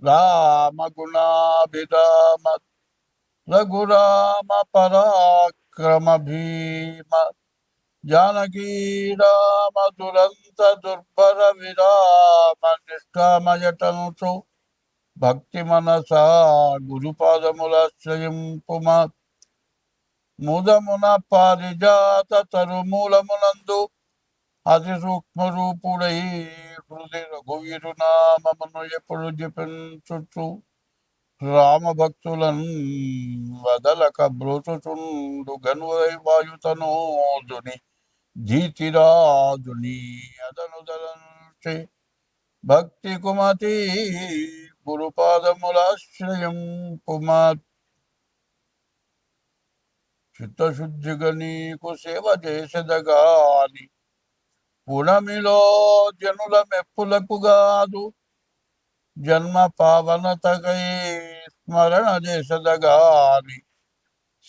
రామగుణాభిరామ రఘురామ పరాక్రమ భీమ జానకీ రామ దురంత దుర్భర విరామ నిష్కామయటంతో భక్తి మనసా గురుపాదములాశ్రయింపుమ ముదమున పారిజాత తరుమూలమునందు అతి సూక్ష్మ రూపుడై హృదయ రఘువీరునామమును ఎప్పుడు జపించుచు రామభక్తులను వదలక బ్రోచుచుండు గనువై వాయుతనోదుని జీతిరాజుని అదనుదలంచే భక్తి కుమతి గురుపాదములాశ్రయం పుమా చిత్తశుద్ధిగా నీకు సేవ చేసెదగాని పునమిలో జనుల మెప్పులకు గాదు జన్మ పావనతకై స్మరణ చేసెదగాని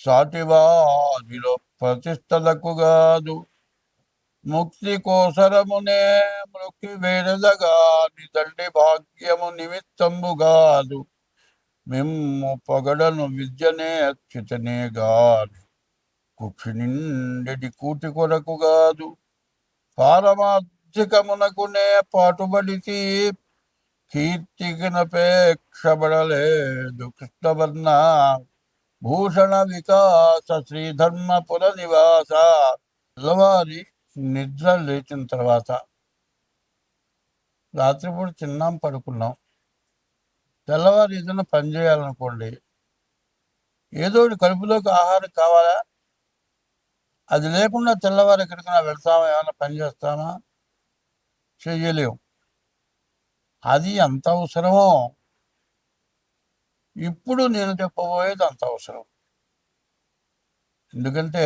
సాటివారిలో ప్రతిష్టలకు గాదు ముక్తి కోసరమునే మృక్కి వేడదగాని తండ్రి భాగ్యము నిమిత్తంబు గాదు మిమ్ము పొగడను విద్యనే అచ్యుతనే గాని కుక్షి నిండెడి కూటి కొరకు గాదు పారమార్థికమునకునే పాటుబడితి కీర్తికినపేక్షబడలేదు కృష్ణవర్ణ భూషణ వికాస శ్రీధర్మపుర నివాస. తెల్లవారి నిద్ర లేచిన తర్వాత రాత్రిపూట తిన్నాం పడుకున్నాం, తెల్లవారు ఏదైనా పని చేయాలనుకోండి, ఏదో కడుపులోకి ఆహారం కావాలా, అది లేకుండా తెల్లవారు ఎక్కడికైనా వెళ్తామా, ఏమైనా పని చేస్తామా, చేయలేము. అది అంత అవసరమో ఇప్పుడు నేను చెప్పబోయేది అంత అవసరం. ఎందుకంటే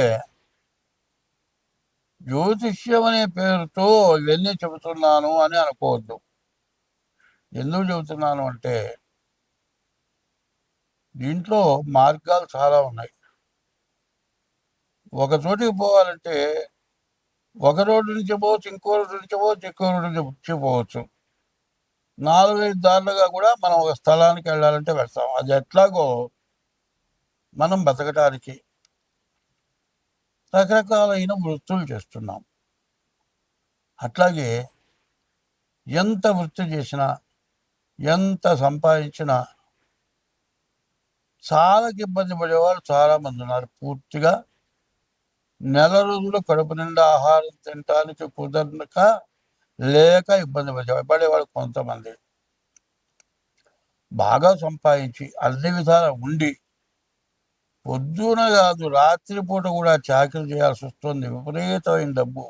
జ్యోతిష్యం అనే పేరుతో ఇవన్నీ చెబుతున్నాను అని అనుకోవద్దు. ఎందుకు చెబుతున్నాను అంటే దీంట్లో మార్గాలు చాలా ఉన్నాయి. ఒక చోటికి పోవాలంటే ఒక రోడ్డు నుంచి పోవచ్చు, ఇంకో రోడ్డు నుంచి పోవచ్చు, ఇంకో రోడ్డు నుంచి పోవచ్చు. 4-5 దారులుగా కూడా మనం ఒక స్థలానికి వెళ్ళాలంటే వెళ్తాం. అది ఎట్లాగో మనం బతకడానికి రకరకాలైన వృత్తులు చేస్తున్నాం. అట్లాగే ఎంత వృత్తి చేసినా, ఎంత సంపాదించినా చాలా ఇబ్బంది పడేవాళ్ళు చాలామంది ఉన్నారు. పూర్తిగా నెల రోజులు కడుపు నిండా ఆహారం తినటానికి కుదరక లేక ఇబ్బంది పడేవాళ్ళు కొంతమంది. బాగా సంపాదించి అన్ని విధాలు ఉండి పొద్దున కాదు రాత్రిపూట కూడా చాకరీ చేయాల్సి వస్తుంది. విపరీతమైన డబ్బు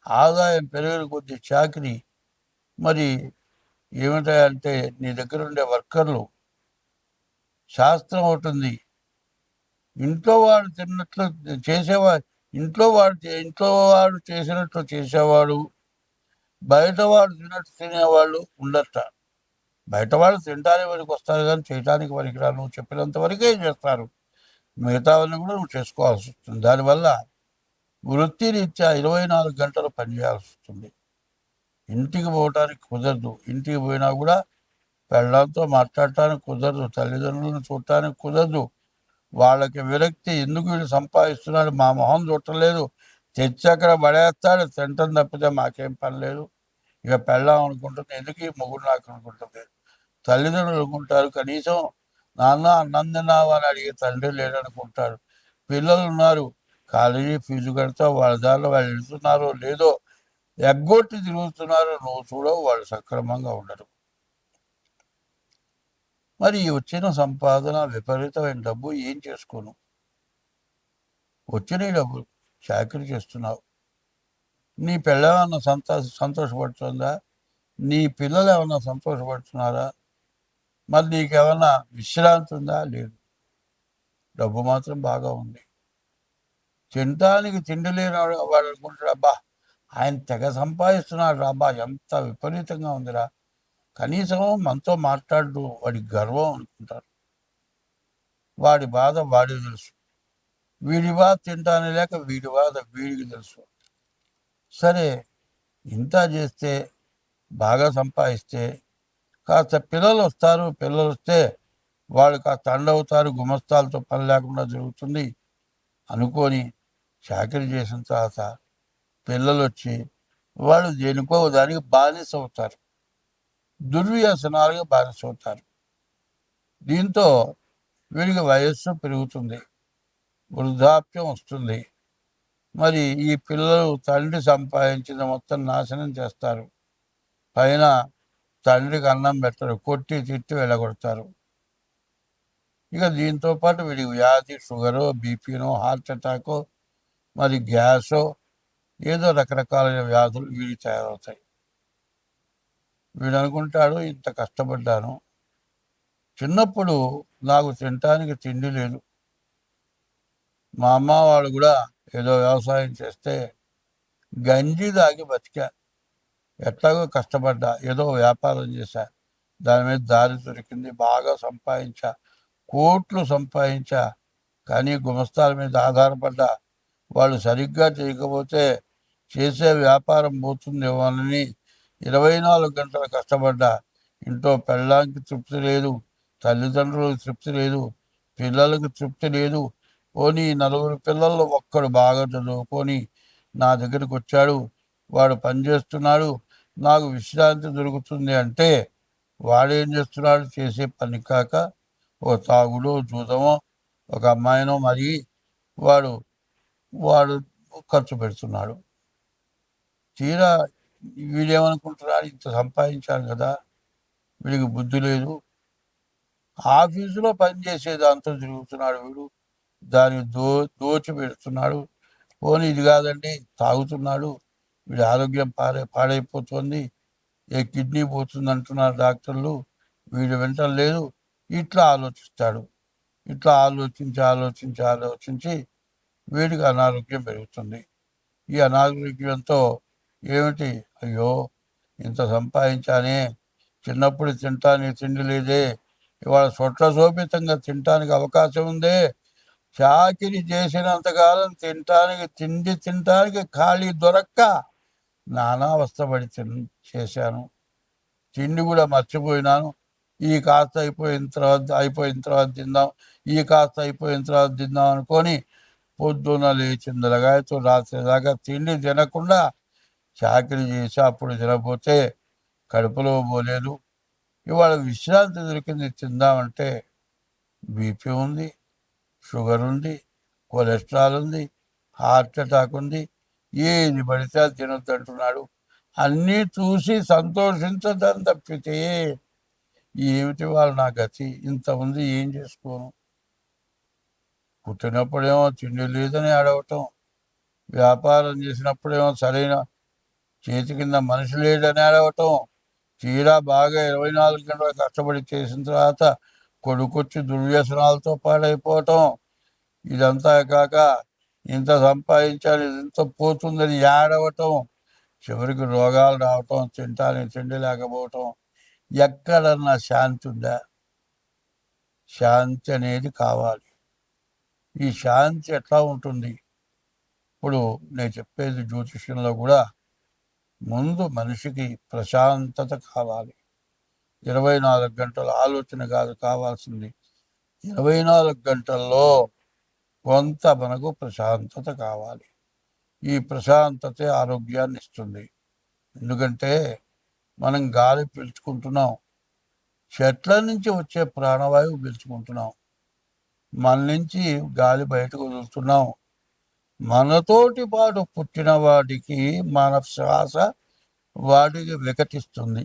ఆదాయం పెరిగిన కొద్ది చాకరీ. మరి ఏమిటంటే నీ దగ్గర ఉండే వర్కర్లు, శాస్త్రం ఉంటుంది, ఇంట్లో వాడు తిన్నట్లు చేసేవాడు, ఇంట్లో వాడు చేసినట్లు చేసేవాడు, బయటవాడు తిన్నట్టు తినేవాళ్ళు ఉండట. బయటవాడు తినడానికి వరకు వస్తారు కానీ చేయడానికి పనికిరారు. నువ్వు చెప్పినంత వరకే చేస్తారు, మిగతావన్నీ కూడా నువ్వు చేసుకోవాల్సి వస్తుంది. దానివల్ల వృత్తిరీత్యా 24 గంటలు పనిచేయాల్సి వస్తుంది. ఇంటికి పోవటానికి కుదరదు. ఇంటికి పోయినా కూడా పెళ్ళాంతో మాట్లాడటానికి కుదరదు, తల్లిదండ్రులను చూడటానికి కుదరదు. వాళ్ళకి విరక్తి, ఎందుకు వీళ్ళు సంపాదిస్తున్నాడు, మా మొహం చుట్టలేదు, తెచ్చి అక్కడ పడేస్తాడు, తింటం తప్పితే మాకేం పని లేదు. ఇక పెళ్ళాం అనుకుంటుంది, ఎందుకు ఈ మొగుడు నాకు అనుకుంటుంది. తల్లిదండ్రులు అనుకుంటారు, కనీసం నాన్న అన్నం తిన్నావా అని అడిగే తండ్రి లేడనుకుంటారు. పిల్లలు ఉన్నారు, కాలేజీ ఫీజు కడితే వాళ్ళ దారిలో వాళ్ళు వెళ్తున్నారో లేదో, ఎగ్గొట్టి తిరుగుతున్నారో నువ్వు చూడవు, వాళ్ళు సక్రమంగా ఉండరు. మరి వచ్చిన సంపాదన విపరీతమైన డబ్బు ఏం చేసుకోను? వచ్చిన డబ్బు చాకరీ చేస్తున్నావు. నీ పిల్లలేమన్నా సంతోషపడుతుందా? నీ పిల్లలు ఏమన్నా సంతోషపడుతున్నారా? మరి నీకేమన్నా విశ్రాంతి ఉందా? లేదు. డబ్బు మాత్రం బాగా ఉంది. తినడానికి తిండి లేని వాడు అనుకుంటాడు, అబ్బా ఆయన తెగ సంపాదిస్తున్నాడు, అబ్బా ఎంత విపరీతంగా ఉందిరా, కనీసం మనతో మాట్లాడు, వాడి గర్వం అనుకుంటారు. వాడి బాధ వాడికి తెలుసు, వీడి బాధ తింటానే లేక వీడి బాధ వీడికి తెలుసు. సరే, ఇంత చేస్తే, బాగా సంపాదిస్తే కాస్త పిల్లలు వస్తారు, పిల్లలు వస్తే వాళ్ళు కాస్త అండవుతారు, గుమస్తాలతో పని లేకుండా జరుగుతుంది అనుకొని చాకరీ చేసిన తర్వాత పిల్లలు వచ్చి వాళ్ళు దేనికో దానికి బానిస అవుతారు, దుర్వ్యసనాలుగా బానిస అవుతారు. దీంతో వీడికి వయస్సు పెరుగుతుంది, వృద్ధాప్యం వస్తుంది. మరి ఈ పిల్లలు తండ్రి సంపాదించిన మొత్తం నాశనం చేస్తారు. పైన తండ్రికి అన్నం పెట్టరు, కొట్టి తిట్టి వెళ్ళగొడతారు. ఇక దీంతో పాటు వీడికి వ్యాధి, షుగరు, బీపీనో, హార్ట్ అటాకో, మరి గ్యాసో, ఏదో రకరకాలైన వ్యాధులు వీడికి తయారవుతాయి. వీడు అనుకుంటాడు, ఇంత కష్టపడ్డాను, చిన్నప్పుడు నాకు తినటానికి తిండి లేదు, మా అమ్మ వాళ్ళు కూడా ఏదో వ్యవసాయం చేస్తే గంజి తాగి బతికా, ఎట్లాగో కష్టపడ్డా, ఏదో వ్యాపారం చేశా, దాని మీద దారి దొరికింది, బాగా సంపాదించా, కోట్లు సంపాదించా, కానీ గుమస్తాల మీద ఆధారపడ్డా, వాళ్ళు సరిగ్గా చేయకపోతే చేసే వ్యాపారం పోతుందేమోనని 24 గంటలు కష్టపడ్డా, ఇంట్లో పెళ్ళానికి తృప్తి లేదు, తల్లిదండ్రులకు తృప్తి లేదు, పిల్లలకు తృప్తి లేదు. పోనీ 4 పిల్లల్లో ఒక్కడు బాగా చదువుకొని నా దగ్గరికి వచ్చాడు, వాడు పనిచేస్తున్నాడు, నాకు విశ్రాంతి దొరుకుతుంది అంటే వాడేం చేస్తున్నాడు, చేసే పని కాక ఓ తాగుడో జూదమో ఒక అమ్మాయినో మరి వాడు వాడు ఖర్చు పెడుతున్నాడు. తీరా వీడేమనుకుంటున్నాడు, ఇంత సంపాదించాడు కదా, వీడికి బుద్ధి లేదు, ఆఫీసులో పనిచేసే దాంతో తిరుగుతున్నాడు వీడు, దాన్ని దోచి పెడుతున్నాడు. పోనీ ఇది కాదండి, తాగుతున్నాడు, వీడి ఆరోగ్యం పాడైపోతుంది, ఏ కిడ్నీ పోతుంది అంటున్నారు డాక్టర్లు, వీడు వింటలేదు. ఇట్లా ఆలోచిస్తాడు. ఇట్లా ఆలోచించి ఆలోచించి ఆలోచించి వీడికి అనారోగ్యం పెరుగుతుంది. ఈ అనారోగ్యంతో ఏమిటి, అయ్యో ఇంత సంపాదించానే, చిన్నప్పుడు తినటానికి తిండి లేదే, ఇవాళ శోభితంగా తినటానికి అవకాశం ఉందే, చాకిరి చేసినంతకాలం తినటానికి ఖాళీ దొరక్క నానా అవస్థపడి చేశాను, తిండి కూడా మర్చిపోయినాను, ఈ కాస్త అయిపోయిన తర్వాత తిందాం, ఈ కాస్త అయిపోయిన తర్వాత తిందాం అనుకొని పొద్దున్న లేచిన లగాయతో రాత్రి దాకా తిండి తినకుండా చాకరీ చేసి అప్పుడు తినకపోతే కడుపులో పోలేదు. ఇవాళ విశ్రాంతి దొరికింది, తిందామంటే బీపీ ఉంది, షుగర్ ఉంది, కొలెస్ట్రాల్ ఉంది, హార్ట్ అటాక్ ఉంది, ఏది పడితే అది తినొద్దు అంటున్నాడు. అన్నీ చూసి సంతోషించదని తప్పితే ఏమిటి వాళ్ళు నా గతి, ఇంత ఉంది, ఏం చేసుకోను. పుట్టినప్పుడేమో తిండి లేదని అడగటం, వ్యాపారం చేసినప్పుడేమో సరైన చేతి కింద మనిషి లేడని అడగటం, తీరా బాగా 24 గంటలు కష్టపడి చేసిన తర్వాత కొడుకొచ్చి దుర్వ్యసనాలతో పాడైపోవటం, ఇదంతా కాక ఇంత సంపాదించాలి, ఇంత పోతుందని ఏడవటం, చివరికి రోగాలు రావటం, తినటానికి తిండి లేకపోవటం. ఎక్కడన్నా శాంతి ఉందా? శాంతి అనేది కావాలి. ఈ శాంతి ఎట్లా ఉంటుంది? ఇప్పుడు నేను చెప్పేది జ్యోతిష్యంలో కూడా ముందు మనిషికి ప్రశాంతత కావాలి. 24 గంటల ఆలోచన కాదు కావాల్సింది, 24 గంటల్లో కొంత మనకు ప్రశాంతత కావాలి. ఈ ప్రశాంతతే ఆరోగ్యాన్ని ఇస్తుంది. ఎందుకంటే మనం గాలి పీల్చుకుంటున్నాం, చెట్ల నుంచి వచ్చే ప్రాణవాయువు పీల్చుకుంటున్నాం, మన నుంచి గాలి బయటకు వదులుతున్నాం. మనతోటి పాటు పుట్టిన వాటికి మన శ్వాస వాటికి వికటిస్తుంది,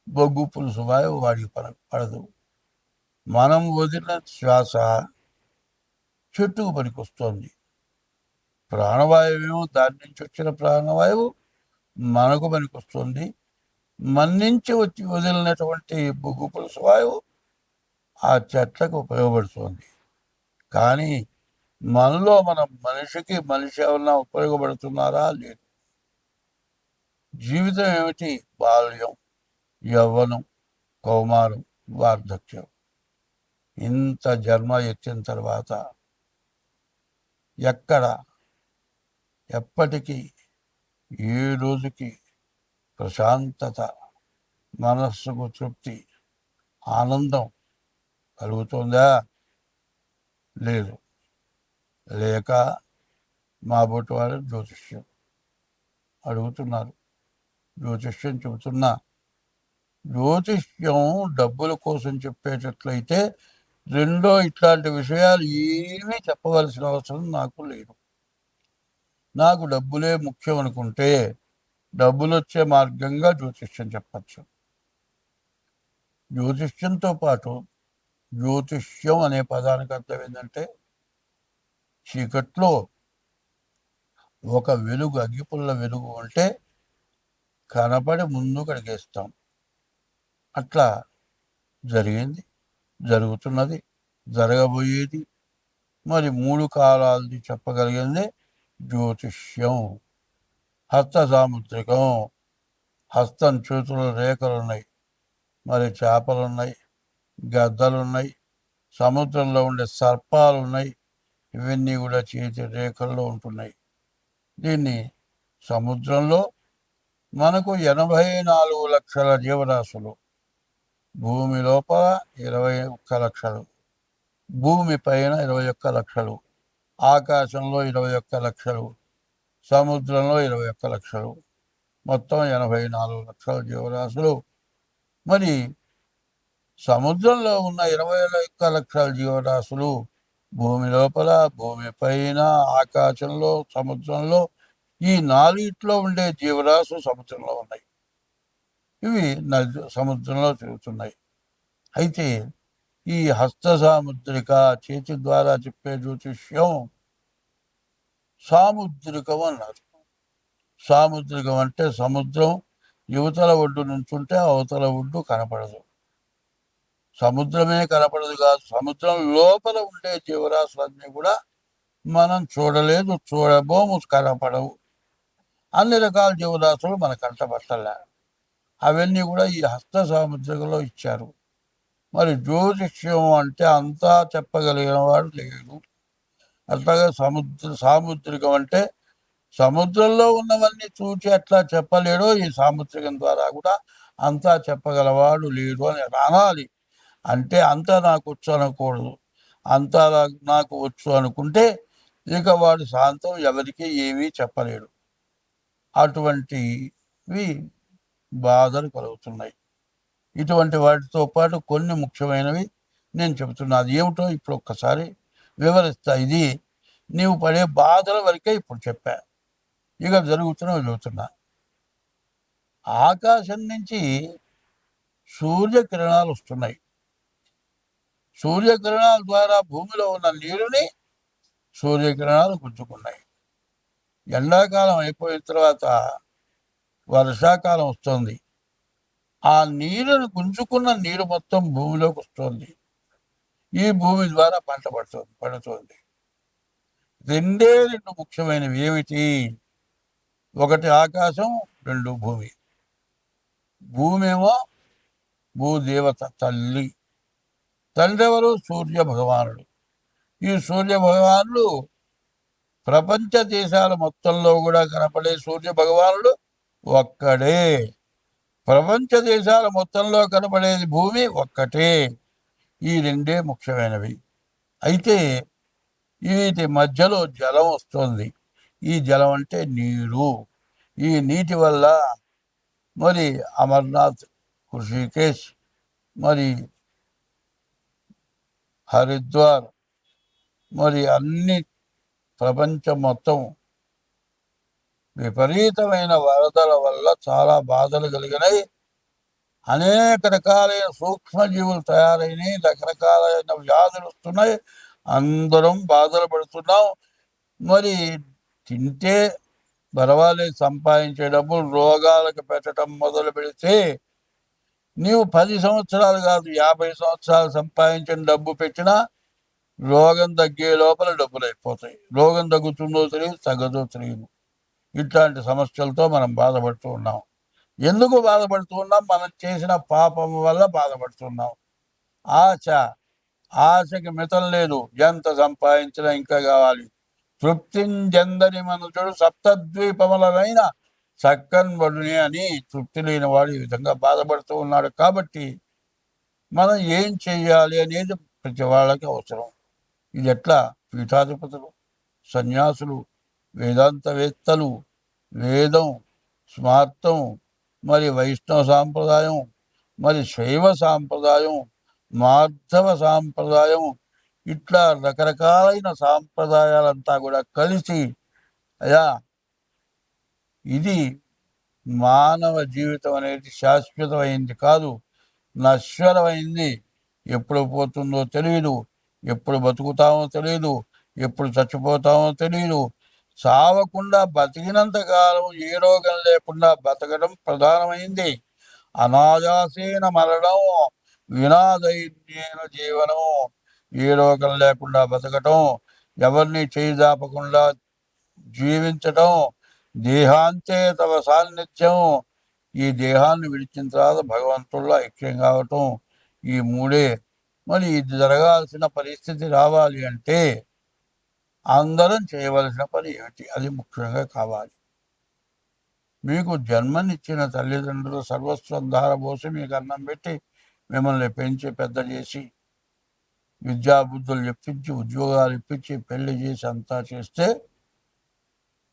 బొగ్గు పులుసు వాయువు వాడికి పడదు. మనం వదిలిన శ్వాస చెట్టుకు పనికొస్తుంది. ప్రాణవాయువు దాని నుంచి వచ్చిన ప్రాణవాయువు మనకు పనికొస్తుంది. మన నుంచి వచ్చి వదిలినటువంటి బొగ్గు పులుసు వాయువు ఆ చెట్లకు ఉపయోగపడుతుంది. కానీ మనలో మనిషి ఏమన్నా ఉపయోగపడుతున్నారా? లేదు. జీవితం ఏమిటి? బాల్యం, యవ్వనం, కౌమారం, వార్ధక్యం. ఇంత జన్మ ఎత్తిన తర్వాత ఎప్పటికీ ఏ రోజుకి ప్రశాంతత మనస్సుకు తృప్తి, ఆనందం కలుగుతుందా? లేదు. లేక మా బొట్టు వారు జ్యోతిష్యం అడుగుతున్నారు. జ్యోతిష్యం చెబుతున్నా, జ్యోతిష్యం డబ్బుల కోసం చెప్పేటట్లయితే రెండో ఇట్లాంటి విషయాలు ఏమీ చెప్పవలసిన అవసరం నాకు లేదు. నాకు డబ్బులే ముఖ్యం అనుకుంటే డబ్బులు వచ్చే మార్గంగా జ్యోతిష్యం చెప్పచ్చు. జ్యోతిష్యంతో పాటు జ్యోతిష్యం అనే పదానికి అర్థం ఏంటంటే చీకట్లో ఒక వెలుగు, అగ్గిపుల్ల వెలుగు ఉంటే కనపడి ముందు కడిగేస్తాం. అట్లా జరిగింది, జరుగుతున్నది, జరగబోయేది, మరి 3 కాలాలది చెప్పగలిగింది జ్యోతిష్యం. హస్త సాముద్రికం, హస్తం చేతుల రేఖలున్నాయి, మరి చేపలున్నాయి, గద్దలున్నాయి, సముద్రంలో ఉండే సర్పాలు ఉన్నాయి. ఇవన్నీ కూడా చేతి రేఖల్లో ఉంటున్నాయి. దీన్ని సముద్రంలో మనకు 84 లక్షల జీవరాశులు, భూమి లోపల 21 లక్షలు, భూమి పైన 21 లక్షలు, ఆకాశంలో 21 లక్షలు, సముద్రంలో 21 లక్షలు, మొత్తం 84 లక్షల జీవరాశులు. మరి సముద్రంలో ఉన్న 21 లక్షల జీవరాశులు భూమి లోపల, భూమి పైన, ఆకాశంలో, సముద్రంలో, ఈ 4 ఉండే జీవరాశులు సముద్రంలో ఉన్నాయి. ఇవి సముద్రంలో తిరుగుతున్నాయి. అయితే ఈ హస్త సాముద్రిక, చేతి ద్వారా చెప్పే జ్యోతిష్యం సాముద్రికం అన్నారు. సాముద్రికం అంటే సముద్రం యువతల ఒడ్డు నుంచుంటే అవతల ఒడ్డు కనపడదు. సముద్రమే కనపడదు కాదు, సముద్రం లోపల ఉండే జీవరాశులన్నీ కూడా మనం చూడలేదు, చూడబోము, కనపడవు. అన్ని రకాల జీవరాశులు మన కంటపట్టలే. అవన్నీ కూడా ఈ హస్త సాముద్రికలో ఇచ్చారు. మరి జ్యోతిష్యం అంటే అంతా చెప్పగలిగిన వాడు లేడు. అట్లాగే సాముద్రికం అంటే సముద్రంలో ఉన్నవన్నీ చూచి అట్లా చెప్పలేడో ఈ సాముద్రికం ద్వారా కూడా అంతా చెప్పగలవాడు లేడు అని అనాలి. అంటే అంతా నాకు వచ్చు అనకూడదు. అంతా నాకు వచ్చు అనుకుంటే ఇక వాడు శాంతం ఎవరికి ఏమీ చెప్పలేడు. అటువంటివి బాధలు కలుగుతున్నాయి. ఇటువంటి వాటితో పాటు కొన్ని ముఖ్యమైనవి నేను చెబుతున్నా. అది ఏమిటో ఇప్పుడు ఒక్కసారి వివరిస్తా. ఇది నీవు పడే బాధల వరకే ఇప్పుడు చెప్పా. ఇక జరుగుతున్నవి చెబుతున్నా. ఆకాశం నుంచి సూర్యకిరణాలు వస్తున్నాయి. సూర్యకిరణాల ద్వారా భూమిలో ఉన్న నీరుని సూర్యకిరణాలు గుంజుకున్నాయి. ఎండాకాలం అయిపోయిన తర్వాత వర్షాకాలం వస్తుంది. ఆ నీరును గుంజుకున్న నీరు మొత్తం భూమిలోకి వస్తుంది. ఈ భూమి ద్వారా పంట పడుతుంది. రెండే రెండు ముఖ్యమైనవి ఏమిటి? ఒకటి ఆకాశం, రెండు భూమి. భూమి ఏమో భూదేవత తల్లి. తండ్రి ఎవరు? సూర్య భగవానుడు. ఈ సూర్య భగవానుడు ప్రపంచ దేశాల మొత్తంలో కూడా కనపడే సూర్య భగవానుడు ఒక్కడే. ప్రపంచ దేశాల మొత్తంలో కనపడేది భూమి ఒక్కటే. ఈ రెండే ముఖ్యమైనవి. అయితే వీటి మధ్యలో జలం వస్తుంది. ఈ జలం అంటే నీరు. ఈ నీటి వల్ల మరి అమర్నాథ్, హృషికేశ్, మరి హరిద్వార్, మరి అన్ని ప్రపంచం మొత్తం విపరీతమైన వరదల వల్ల చాలా బాధలు కలిగినాయి. అనేక రకాలైన సూక్ష్మజీవులు తయారైనాయి. రకరకాలైన వ్యాధులు వస్తున్నాయి. అందరం బాధలు పడుతున్నాం. మరి తింటే పర్వాలేదు, సంపాదించే డబ్బులు రోగాలకు పెట్టడం మొదలు పెడితే నీవు 10 సంవత్సరాలు కాదు 50 సంవత్సరాలు సంపాదించిన డబ్బు పెట్టినా రోగం తగ్గే లోపల డబ్బులు అయిపోతాయి. రోగం తగ్గుతుందో తెలియదు, తగ్గదో తెలియదు. ఇట్లాంటి సమస్యలతో మనం బాధపడుతూ ఉన్నాం. ఎందుకు బాధపడుతూ ఉన్నాం? మనం చేసిన పాపం వల్ల బాధపడుతున్నాం. ఆశకి మితం లేదు. ఎంత సంపాదించినా ఇంకా కావాలి. తృప్తించెందని మనుషుడు సప్తద్వీపములైన చక్కని బడుని అని తృప్తి లేని వాడు ఈ విధంగా బాధపడుతూ ఉన్నాడు. కాబట్టి మనం ఏం చెయ్యాలి అనేది ప్రతి వాళ్ళకి అవసరం. ఇది ఎట్లా? పీఠాధిపతులు, సన్యాసులు, వేదాంతవేత్తలు, వేదం, స్మార్తం, మరి వైష్ణవ సాంప్రదాయం, మరి శైవ సాంప్రదాయం, మాధవ సాంప్రదాయం, ఇట్లా రకరకాలైన సాంప్రదాయాలంతా కూడా కలిసి అయా ఇది మానవ జీవితం అనేది శాశ్వతమైంది కాదు, నశ్వరమైంది. ఎప్పుడు పోతుందో తెలియదు, ఎప్పుడు బతుకుతామో తెలియదు, ఎప్పుడు చచ్చిపోతామో తెలియదు. చావకుండా బతికినంత కాలం ఏ రోగం లేకుండా బతకడం ప్రధానమైంది. అనాయాసేన మరణం, వినాదైన్యేన జీవనం. ఏ రోగం లేకుండా బతకటం, ఎవరిని చేయిదాపకుండా జీవించటం, దేహాంతే తవ సాన్నిధ్యం. ఈ దేహాన్ని విడిచిన తర్వాత భగవంతుల్లో ఐక్యం కావటం, ఈ మూడే. మరి ఇది జరగాల్సిన పరిస్థితి రావాలి అంటే అందరం చేయవలసిన పని ఏమిటి? అది ముఖ్యంగా కావాలి. మీకు జన్మనిచ్చిన తల్లిదండ్రులు సర్వస్వం ధారపోసి మీకు అన్నం పెట్టి మిమ్మల్ని పెంచి పెద్ద చేసి విద్యాబుద్ధులు చెప్పించి ఉద్యోగాలు ఇప్పించి పెళ్లి చేసి అంతా చేస్తే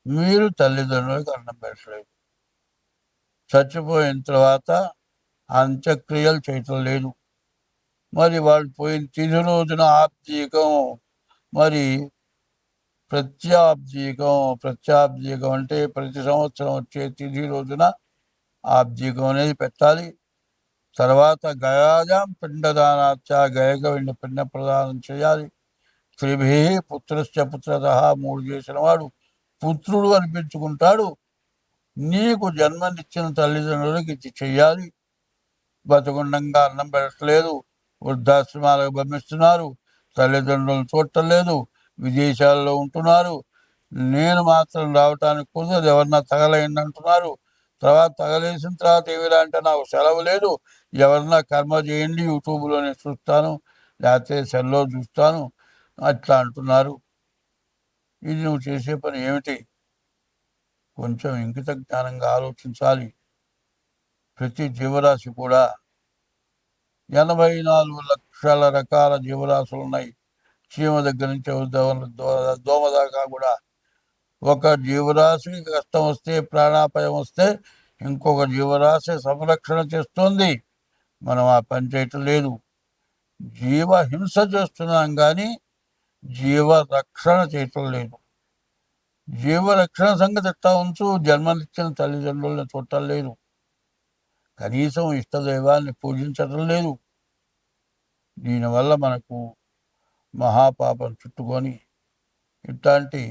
మీరు తల్లిదండ్రులకు అన్నం పెట్టలేదు. చచ్చిపోయిన తర్వాత అంత్యక్రియలు చేయటం లేదు. మరి వాళ్ళు పోయిన తిథి రోజున ఆబ్దీకం, మరి ప్రత్యాబ్దీకం అంటే ప్రతి సంవత్సరం వచ్చే తిథి రోజున ఆబ్దీకం అనేది పెట్టాలి. తర్వాత గయాజాం పిండదానాచ, గయక వెండి పిండ ప్రదానం చేయాలి. త్రిభి పుత్రశ్చ పుత్రత, 3 చేసిన వాడు పుత్రుడు అనిపించుకుంటాడు. నీకు జన్మనిచ్చిన తల్లిదండ్రులకు ఇది చెయ్యాలి. బతుకుండంగా అన్నం పెట్టలేదు, వృద్ధాశ్రమాలకు పంపిస్తున్నారు, తల్లిదండ్రులను చూడటం లేదు, విదేశాల్లో ఉంటున్నారు. నేను మాత్రం రావటానికి కుదరదు, ఎవరన్నా తగలైంది అంటున్నారు. తర్వాత తగలేసిన తర్వాత ఏమిరా అంటే నాకు సెలవు లేదు, ఎవరన్నా కర్మ చేయండి, యూట్యూబ్లోనే చూస్తాను, లేకపోతే సెల్లో చూస్తాను, అట్లా అంటున్నారు. ఇది నువ్వు చేసే పని ఏమిటి? కొంచెం ఇంకిత జ్ఞానంగా ఆలోచించాలి. ప్రతి జీవరాశి కూడా 84 లక్షల రకాల జీవరాశులు ఉన్నాయి. చీమ దగ్గర నుంచి దోమ దాకా కూడా. ఒక జీవరాశికి కష్టం వస్తే, ప్రాణాపాయం వస్తే ఇంకొక జీవరాశి సంరక్షణ చేస్తుంది. మనం ఆ పని చేయటం లేదు. జీవహింస చేస్తున్నాం కానీ జీవరక్షణ చేయటం లేదు. జీవరక్షణ సంగతి ఎట్లా ఉంచు, జన్మనిచ్చిన తల్లిదండ్రులను చూడటం లేదు, కనీసం ఇష్టదైవాన్ని పూజించటం లేదు. దీనివల్ల మనకు మహాపాపం చుట్టుకొని ఇట్లాంటి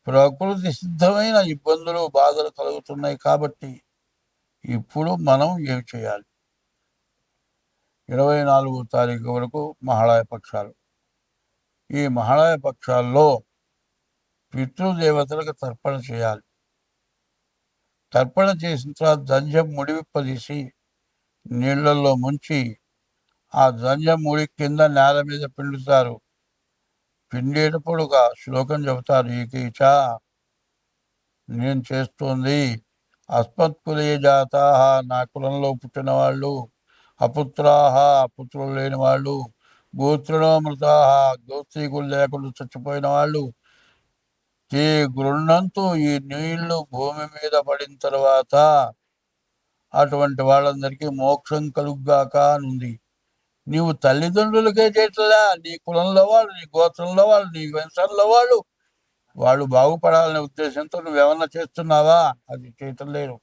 ప్రకృతి సిద్ధమైన ఇబ్బందులు, బాధలు కలుగుతున్నాయి. కాబట్టి ఇప్పుడు మనం ఏమి చేయాలి? 24వ తారీఖు వరకు మహాళయ పక్షాలు. ఈ మహాళయ పక్షాల్లో పితృదేవతలకు తర్పణ చేయాలి. తర్పణ చేసిన తర్వాత దంజం ముడివిప్పదీసి నీళ్లలో ముంచి ఆ దంజం ముడి కింద నేల మీద పిండుతారు. పిండేటప్పుడు ఒక శ్లోకం చెబుతారు. ఈకీచ, నేను చేస్తుంది అస్మత్కులే జాతా, నా కులంలో పుట్టిన వాళ్ళు, అపుత్రాహ, పుత్రులు లేని వాళ్ళు, గోత్రణోమృతాహ, గోత్రీకులు లేకుండా చచ్చిపోయిన వాళ్ళు, ఈ గృహంతో ఈ నీళ్లు భూమి మీద పడిన తర్వాత అటువంటి వాళ్ళందరికీ మోక్షం కలుగ్గాక అని ఉంది. నీవు తల్లిదండ్రులకే చేయట్లా, నీ కులంలో వాళ్ళు, నీ గోత్రంలో వాళ్ళు, నీ వంశంలో వాళ్ళు, వాళ్ళు బాగుపడాలనే ఉద్దేశంతో నువ్వేమన్నా చేస్తున్నావా? అది చేయటం లేదు.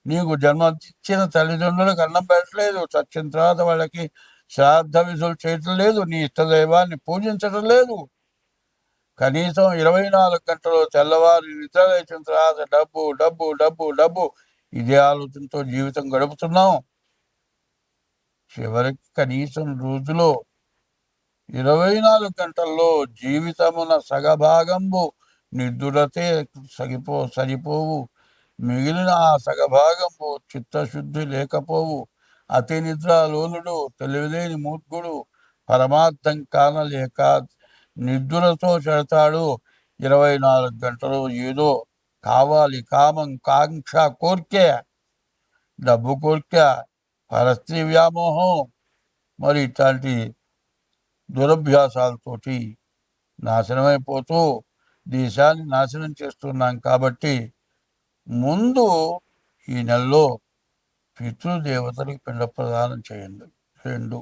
నీకు జన్మనిచ్చిన తల్లిదండ్రులకు అన్నం పెట్టలేదు, చచ్చిన తర్వాత వాళ్ళకి శ్రాద్ధ విధులు చేయటం లేదు, నీ ఇష్టదైవాన్ని పూజించడం లేదు. కనీసం 24 గంటలు తెల్లవారు నిద్ర లేచిన తర్వాత డబ్బు డబ్బు డబ్బు డబ్బు ఇదే ఆలోచనతో జీవితం గడుపుతున్నాం. చివరికి కనీసం రోజులో 24 గంటల్లో జీవితమున సగభాగంబు నిద్దురతే సరిపోవు. మిగిలిన ఆ సగభాగంబు చిత్తశుద్ధి లేకపోవు. అతి నిద్రాలోలుడు, తెలివిలేని మూర్ఖుడు, పరమార్థం కానలేక నిద్దులతో చెడతాడు. 24 గంటలు ఏదో కావాలి, కామం, కాంక్ష, కోర్కె, డబ్బు కోర్కె, పరస్త్రీ వ్యామోహం, మరి ఇట్లాంటి దురభ్యాసాలతోటి నాశనమైపోతూ దేశాన్ని నాశనం చేస్తున్నాం. కాబట్టి ముందు ఈ నెలలో పితృదేవతలకు పిండ ప్రదానం చేయండి. 2,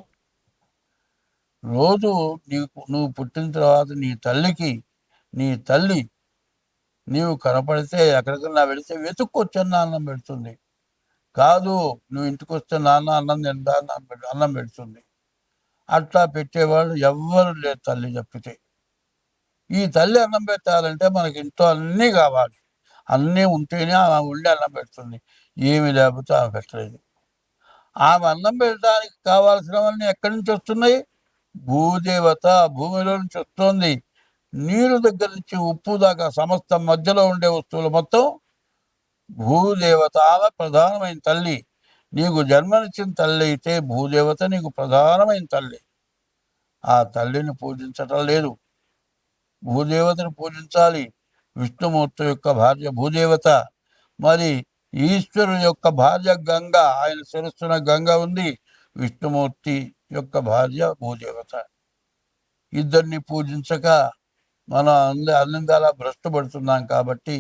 రోజు నువ్వు పుట్టిన తర్వాత నీ తల్లి నీవు కనపడితే ఎక్కడికన్నా వెళితే వెతుక్కొచ్చన్న అన్నం పెడుతుంది. కాదు, నువ్వు ఇంటికి వస్తే నాన్న అన్నం తింటా అన్నం పెడుతుంది. అట్లా పెట్టేవాళ్ళు ఎవ్వరు లేరు తల్లి తప్పితే. ఈ తల్లి అన్నం పెట్టాలంటే మనకి ఇంట్లో అన్నీ కావాలి. అన్నీ ఉంటేనే ఆమె ఉండి అన్నం పెడుతుంది. ఏమి లేకపోతే ఆమె పెట్టలేదు. ఆమె అన్నం పెట్టడానికి కావాల్సినవన్నీ ఎక్కడి నుంచి వస్తున్నాయి? భూదేవత భూమిలో నుంచి వస్తుంది. నీరు దగ్గర నుంచి ఉప్పు దాకా సమస్త మధ్యలో ఉండే వస్తువులు మొత్తం భూదేవత. ఆమె ప్రధానమైన తల్లి. నీకు జన్మనిచ్చిన తల్లి అయితే భూదేవత నీకు ప్రధానమైన తల్లి. ఆ తల్లిని పూజించటం లేదు. భూదేవతను పూజించాలి. విష్ణుమూర్తి యొక్క భార్య భూదేవత. మరి ఈశ్వరుడు యొక్క భార్య గంగ. ఆయన శిరస్సున గంగ ఉంది. విష్ణుమూర్తి యొక్క భార్య భూదేవత. ఇద్దరిని పూజించక మనం అన్నిందాలా భ్రష్టపడుతున్నాం. కాబట్టి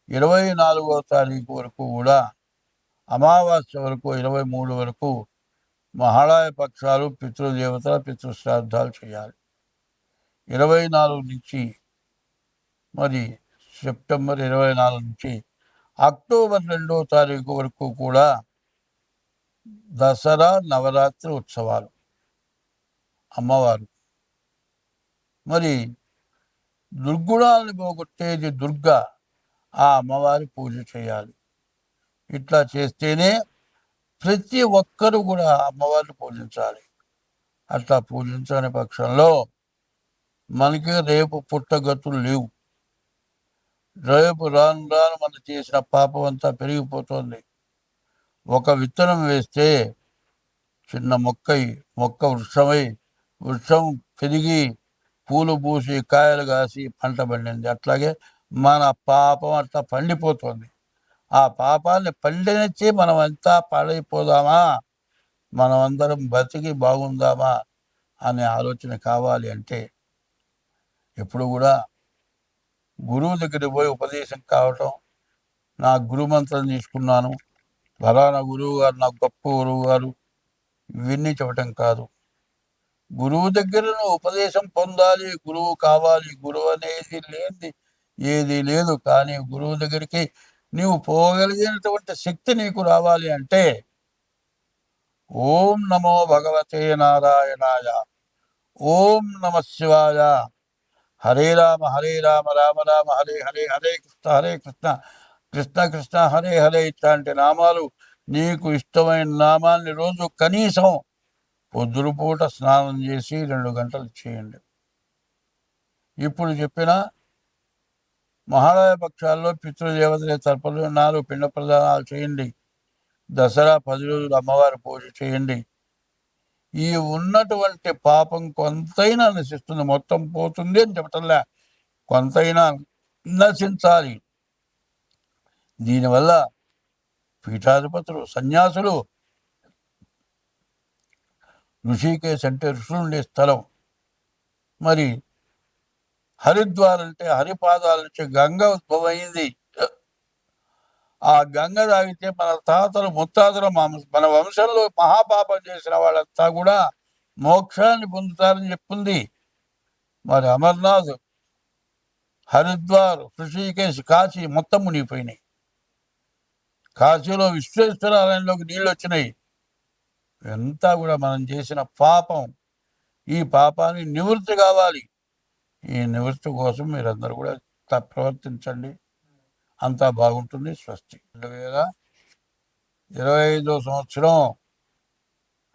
24వ తారీఖు వరకు కూడా, అమావాస్య వరకు 23 వరకు మహాళయ పక్షాలు, పితృదేవతల పితృశ్రాద్ధాలు చేయాలి. 24 నుంచి మరి సెప్టెంబర్ 24 నుంచి అక్టోబర్ 2వ తారీఖు వరకు కూడా దసరా నవరాత్రి ఉత్సవాలు. అమ్మవారు మరి దుర్గుణాలను పోగొట్టేది దుర్గా. ఆ అమ్మవారి పూజ చేయాలి. ఇట్లా చేస్తేనే ప్రతి ఒక్కరూ కూడా అమ్మవారిని పూజించాలి. అట్లా పూజించని పక్షంలో మనకి రేపు పుట్టగతులు లేవు. రేపు రాను రాను మనం చేసిన పాపం అంతా పెరిగిపోతుంది. ఒక విత్తనం వేస్తే చిన్న మొక్క వృక్షమై, వృక్షం పెరిగి పూలు పూసి కాయలు కాసి పంట పండింది. అట్లాగే మన పాపం అట్లా పండిపోతుంది. ఆ పాపాన్ని పండినచ్చి మనం అంతా పాడైపోదామా, మనం అందరం బతికి బాగుందామా అనే ఆలోచన కావాలి అంటే ఎప్పుడు కూడా గురువు దగ్గరికి పోయి ఉపదేశం కావటం, నా గురుమంత్రం తీసుకున్నాను, ఫలానా గురువు గారు నాకు గొప్ప గురువు గారు, ఇవన్నీ చెప్పటం కాదు. గురువు దగ్గర నువ్వు ఉపదేశం పొందాలి, గురువు కావాలి. గురువు అనేది లేనిది ఏది లేదు. కానీ గురువు దగ్గరికి నీవు పోగలిగినటువంటి శక్తి నీకు రావాలి అంటే ఓం నమో భగవతే నారాయణాయ, ఓం నమ శివాయ, హరే రామ రామ రామ హరే హరే, హరే కృష్ణ కృష్ణ కృష్ణ హరే హరే, ఇట్లాంటి నామాలు నీకు ఇష్టమైన నామాన్ని రోజు కనీసం పొద్దురుపూట స్నానం చేసి 2 గంటలు చేయండి. ఇప్పుడు చెప్పిన మహాలయ పక్షాల్లో పితృదేవతల తరపున 4 పిండ ప్రదానాలు చేయండి. దసరా 10 రోజులు అమ్మవారి పూజ చేయండి. ఈ ఉన్నటువంటి పాపం కొంతైనా నశిస్తుంది. మొత్తం పోతుంది అని చెప్పటంలే, కొంతైనా నశించాలి. దీనివల్ల పీఠాధిపతులు, సన్యాసులు, ఋషికేశ్ అంటే ఋషులు ఉండే స్థలం, మరి హరిద్వార్ అంటే హరిపాదాల నుంచి గంగ ఉద్భవమైంది. ఆ గంగ తాగితే మన తాతలు ముత్తాతలు మన వంశంలో మహాపాపం చేసిన వాళ్ళంతా కూడా మోక్షాన్ని పొందుతారని చెప్పింది. మరి అమర్నాథ్, హరిద్వార్, ఋషికేశ్, కాశీ మొత్తం మునిగిపోయినాయి. కాశీలో విశ్వేశ్వరాలయంలోకి నీళ్ళు వచ్చినాయి. ఎంత కూడా మనం చేసిన పాపం, ఈ పాపాన్ని నివృత్తి కావాలి. ఈ నివృత్తి కోసం మీరందరూ కూడా ప్రవర్తించండి. అంతా బాగుంటుంది. స్వస్తి. 2025వ సంవత్సరం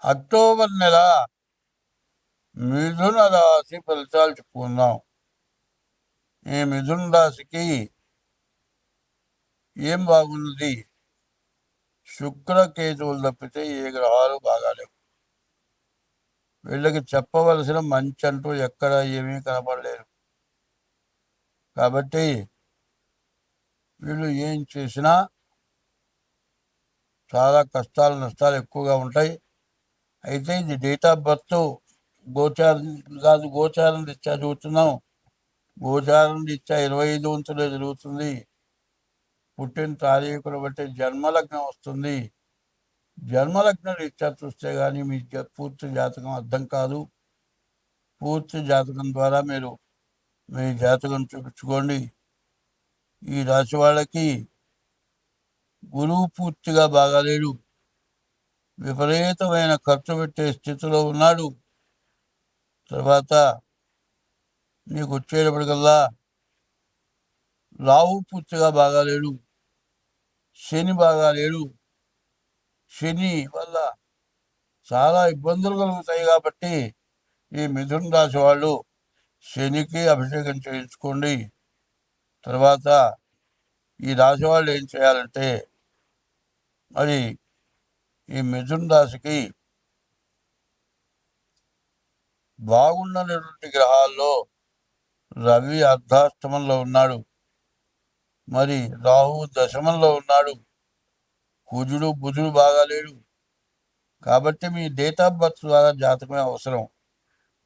అక్టోబర్ నెల మిథున రాశి ఫలితాలు చెప్పుకుందాం. ఈ మిథున రాశికి ఏం బాగున్నది? శుక్రకేతువులు తప్పితే ఏ గ్రహాలు బాగాలేవు. వీళ్ళకి చెప్పవలసిన మంచి అంటూ ఎక్కడ ఏమీ కనపడలేదు. కాబట్టి వీళ్ళు ఏం చేసినా చాలా కష్టాలు నష్టాలు ఎక్కువగా ఉంటాయి. అయితే ఇది డేట్ ఆఫ్ బర్త్ గోచారం కాదు, గోచారం రీత్యా చదువుతున్నాం. గోచారం రీత్యా 25 వంతులే జరుగుతుంది. పుట్టిన తారీఖును బట్టి జన్మలగ్నం వస్తుంది. జన్మలగ్నం రీత్యా చూస్తే కానీ మీ పూర్తి జాతకం అర్థం కాదు. పూర్తి జాతకం ద్వారా మీరు మీ జాతకం చూపించుకోండి. ఈ రాశి వాళ్ళకి గురువు పూర్తిగా బాగాలేడు, విపరీతమైన ఖర్చు పెట్టే స్థితిలో ఉన్నాడు. తర్వాత నీకు వచ్చేటప్పటికల్లా రాహు పూర్తిగా బాగాలేడు, శని బాగాలేడు. శని వల్ల చాలా ఇబ్బందులు కలుగుతాయి. కాబట్టి ఈ మిథున రాశి వాళ్ళు శనికి అభిషేకం చేయించుకోండి. తర్వాత ఈ రాశి వాళ్ళు ఏం చేయాలంటే, మరి ఈ మిథున రాశికి బాగున్నటువంటి గ్రహాల్లో రవి అర్ధాష్టమంలో ఉన్నాడు, మరి రాహు దశమంలో ఉన్నాడు, కుజుడు బుధుడు బాగాలేడు. కాబట్టి మీ డేట్ ఆఫ్ బర్త్ ద్వారా జాతకమే అవసరం.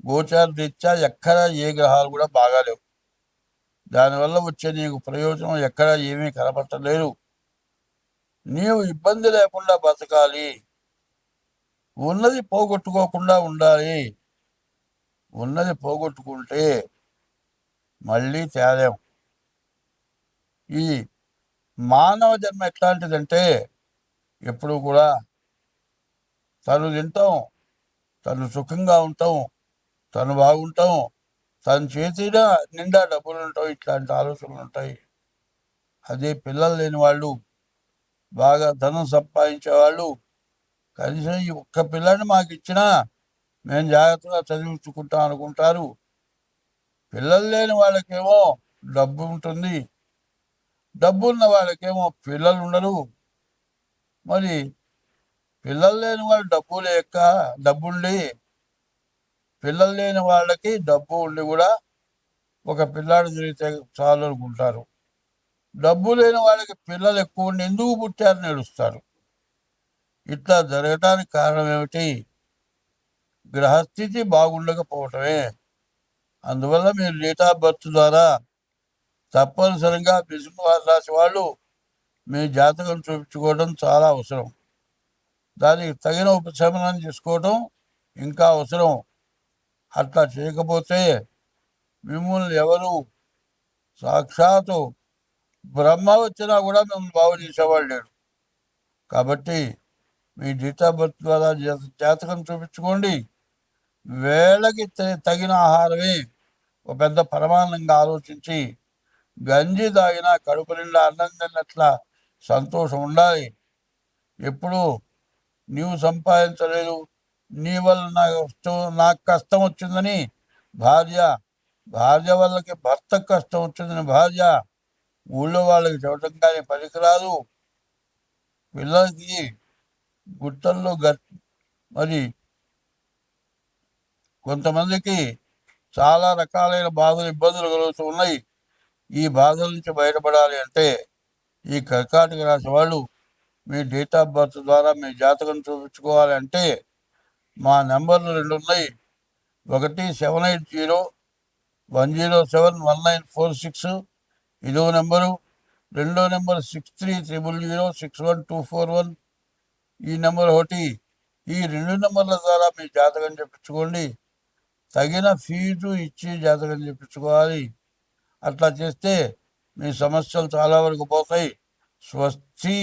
గోచార రీత్యా ఎక్కడ ఏ గ్రహాలు కూడా బాగాలేవు. దానివల్ల వచ్చే నీకు ప్రయోజనం ఎక్కడ ఏమీ కనపట్టలేదు. నీవు ఇబ్బంది లేకుండా బతకాలి, ఉన్నది పోగొట్టుకోకుండా ఉండాలి. ఉన్నది పోగొట్టుకుంటే మళ్ళీ తేలేం. ఈ మానవ జన్మ ఎట్లాంటిదంటే, ఎప్పుడు కూడా తను తింటాం, తను సుఖంగా ఉంటాం, తను బాగుంటాం, తన చేతిలో నిండా డబ్బులు ఉంటాయి, ఇట్లాంటి ఆలోచనలు ఉంటాయి. అదే పిల్లలు లేని వాళ్ళు, బాగా ధనం సంపాదించేవాళ్ళు కనీసం ఈ ఒక్క పిల్లని మాకు ఇచ్చినా మేము జాగ్రత్తగా చదివించుకుంటాం అనుకుంటారు. పిల్లలు లేని వాళ్ళకేమో డబ్బు ఉంటుంది, డబ్బు ఉన్న వాళ్ళకేమో పిల్లలు ఉండరు. మరి పిల్లలు లేని వాళ్ళు డబ్బుండి, పిల్లలు లేని వాళ్ళకి డబ్బు ఉండి కూడా ఒక పిల్లాడు జరిగితే చాలు అనుకుంటారు. డబ్బు లేని వాళ్ళకి పిల్లలు ఎక్కువ ఉండి ఎందుకు పుట్టారని ఏడుస్తారు. ఇట్లా జరగటానికి కారణం ఏమిటి? గ్రహస్థితి బాగుండకపోవటమే. అందువల్ల మీరు డేట్ ఆఫ్ బర్త్ ద్వారా తప్పనిసరిగా మిథున రాశి వాళ్ళు మీ జాతకం చూపించుకోవడం చాలా అవసరం. దానికి తగిన ఉపశమనం చేసుకోవడం ఇంకా అవసరం. అట్లా చేయకపోతే మిమ్మల్ని ఎవరు, సాక్షాత్తు బ్రహ్మ వచ్చినా కూడా మిమ్మల్ని బాగు చేసేవాళ్ళు లేడు. కాబట్టి మీ డేట్ ఆఫ్ బర్త్ ద్వారా జాతకం చూపించుకోండి. వేళకి తగిన ఆహారమే ఒక పెద్ద పరమాన్నంగా ఆలోచించి, గంజి తాగినా కడుపు నిండా అన్నం తిన్నట్ల సంతోషం ఉండాలి. ఎప్పుడు నీవు సంపాదించలేదు, నీ వల్ల నాకు కష్టం వచ్చిందని భార్య వాళ్ళకి భర్తకు కష్టం వచ్చిందని భార్య ఊళ్ళో వాళ్ళకి చెప్పడం కానీ పనికిరాదు. పిల్లలకి గుట్టల్లో మరి కొంతమందికి చాలా రకాలైన బాధలు ఇబ్బందులు కలుగుతూ ఉన్నాయి. ఈ బాధల నుంచి బయటపడాలి అంటే ఈ కర్కాటక రాశి వాళ్ళు మీ డేట్ ఆఫ్ బర్త్ ద్వారా మీ జాతకం చూపించుకోవాలి అంటే మా నెంబర్లు 2 ఉన్నాయి. 17801071946 ఇదో నెంబరు. రెండో నెంబర్ 6300061241. ఈ నెంబర్ ఒకటి. ఈ 2 నెంబర్ల ద్వారా మీ జాతకం చెప్పించుకోండి. తగిన ఫీజు ఇచ్చి జాతకం చెప్పించుకోవాలి. అట్లా చేస్తే మీ సమస్యలు చాలా వరకు పోతాయి. స్వస్తి.